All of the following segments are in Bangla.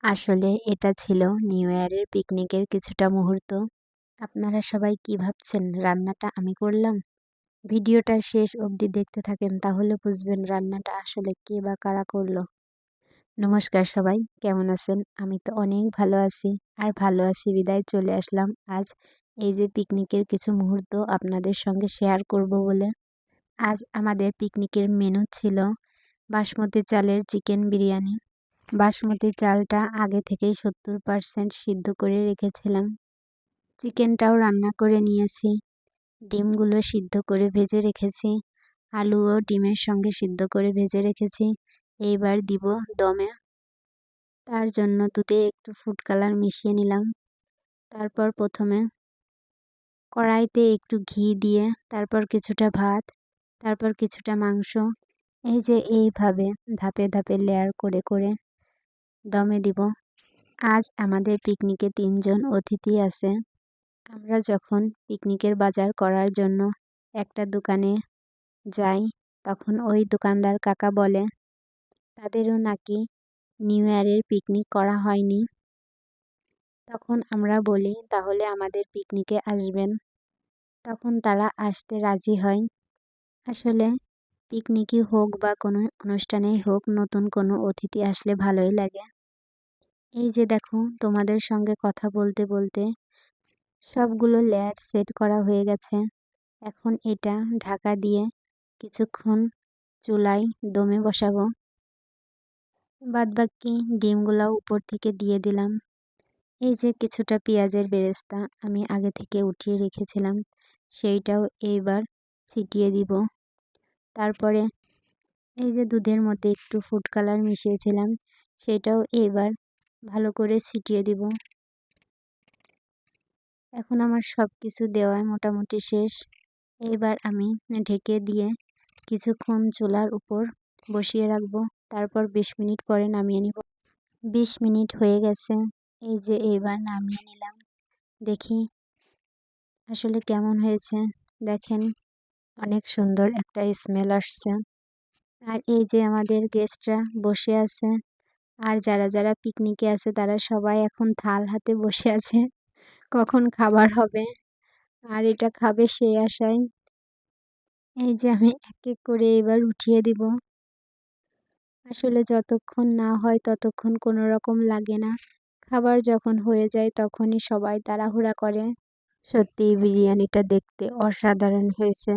আসলে এটা ছিল নিউ ইয়ারের পিকনিকের কিছুটা মুহূর্ত। আপনারা সবাই কি ভাবছেন রান্নাটা আমি করলাম? ভিডিওটা শেষ অবধি দেখতে থাকেন, তাহলে বুঝবেন রান্নাটা আসলে কে বা কারা করলো। নমস্কার সবাই, কেমন আছেন? আমি তো অনেক ভালো আছি। আর ভালো আছি বিদায় চলে আসলাম আজ এই যে পিকনিকের কিছু মুহূর্ত আপনাদের সঙ্গে শেয়ার করব বলে। আজ আমাদের পিকনিকের মেনু ছিল বাসমতি চালের চিকেন বিরিয়ানি। বাসমতি চালটা আগে থেকেই 70% সিদ্ধ করে রেখেছিলাম। চিকেনটাও রান্না করে নিয়েছি। ডিমগুলো সিদ্ধ করে ভেজে রেখেছি। আলুও ডিমের সঙ্গে সিদ্ধ করে ভেজে রেখেছি। এইবার দিব দমে। তার জন্য দুধে একটু ফুড কালার মিশিয়ে নিলাম। তারপর প্রথমে কড়াইতে একটু ঘি দিয়ে, তারপর কিছুটা ভাত, তারপর কিছুটা মাংস, এই যে এইভাবে ধাপে ধাপে লেয়ার করে করে দমে দিব। আজ আমাদের পিকনিকে 3 জন অতিথি আছে। আমরা যখন পিকনিকের বাজার করার জন্য একটা দোকানে যাই, তখন ওই দোকানদার কাকা বলে তাদেরও নাকি নিউ ইয়ারের পিকনিক করা হয়নি। তখন আমরা বলি তাহলে আমাদের পিকনিকে আসবেন। তখন তারা আসতে রাজি হয়। আসলে পিকনিকই হোক বা কোনো অনুষ্ঠানেই হোক, নতুন কোনো অতিথি আসলে ভালোই লাগে। এই যে দেখো, তোমাদের সঙ্গে কথা বলতে বলতে সবগুলো লেয়ার সেট করা হয়ে গেছে। এখন এটা ঢাকা দিয়ে কিছুক্ষণ চুলায় দমে বসাবো। বাদবাকি ডিমগুলাও উপর থেকে দিয়ে দিলাম। এই যে কিছুটা পেঁয়াজের বেরেস্তা আমি আগে থেকে উঠিয়ে রেখেছিলাম, সেইটাও এইবার ছিটিয়ে দিব। তারপরে এই যে দুধের মধ্যে একটু ফুড কালার মিশিয়েছিলাম, সেটাও এবার ভালো করে ছিটিয়ে দিব। এখন আমার সব কিছু দেওয়া মোটামুটি শেষ। এবার আমি ঢেকে দিয়ে কিছুক্ষণ চুলার উপর বসিয়ে রাখবো। তারপর 20 মিনিট পরে নামিয়ে নিব। 20 মিনিট হয়ে গেছে। এই যে এবার নামিয়ে নিলাম। দেখি আসলে কেমন হয়েছে। দেখেন, অনেক সুন্দর একটা স্মেল আসছে। আর এই যে আমাদের গেস্টরা বসে আছে, আর যারা যারা পিকনিকে আছে তারা সবাই এখন থাল হাতে বসে আছে, কখন খাবার হবে আর এটা খাবে সেই আশায়। এই যে আমি এক এক করে এবার উঠিয়ে দিব। আসলে যতক্ষণ না হয় ততক্ষণ কোনো রকম লাগে না। খাবার যখন হয়ে যায় তখনই সবাই তাড়াহুড়া করে। সত্যি বিরিয়ানিটা দেখতে অসাধারণ হয়েছে।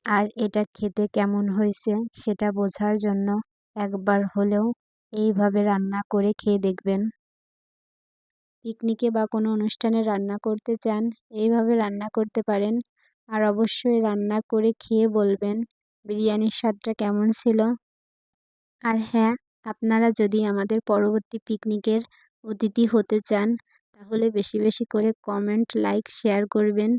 আর এটা খেতে কেমন হয়েছে সেটা বোঝার জন্য একবার হলেও এইভাবে রান্না করে খেয়ে দেখবেন। পিকনিকে বা কোনো অনুষ্ঠানে রান্না করতে চান, এইভাবে রান্না করতে পারেন। আর অবশ্যই রান্না করে খেয়ে বলবেন বিরিয়ানির স্বাদটা কেমন ছিল। আর হ্যাঁ, আপনারা যদি আমাদের পরবর্তী পিকনিকের অতিথি হতে চান, তাহলে বেশি বেশি করে কমেন্ট, লাইক, শেয়ার করবেন।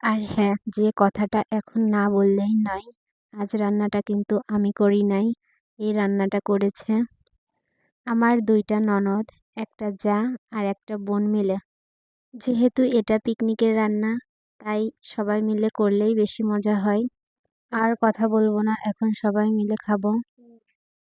আর হ্যাঁ, যে কথাটা এখন না বললেই নয়, আজ রান্নাটা কিন্তু আমি করি নাই। এই রান্নাটা করেছে আমার 2টা ননদ, একটা জা আর একটা বোন মিলে। যেহেতু এটা পিকনিকের রান্না, তাই সবাই মিলে করলেই বেশি মজা হয়। আর কথা বলবো না, এখন সবাই মিলে খাবো।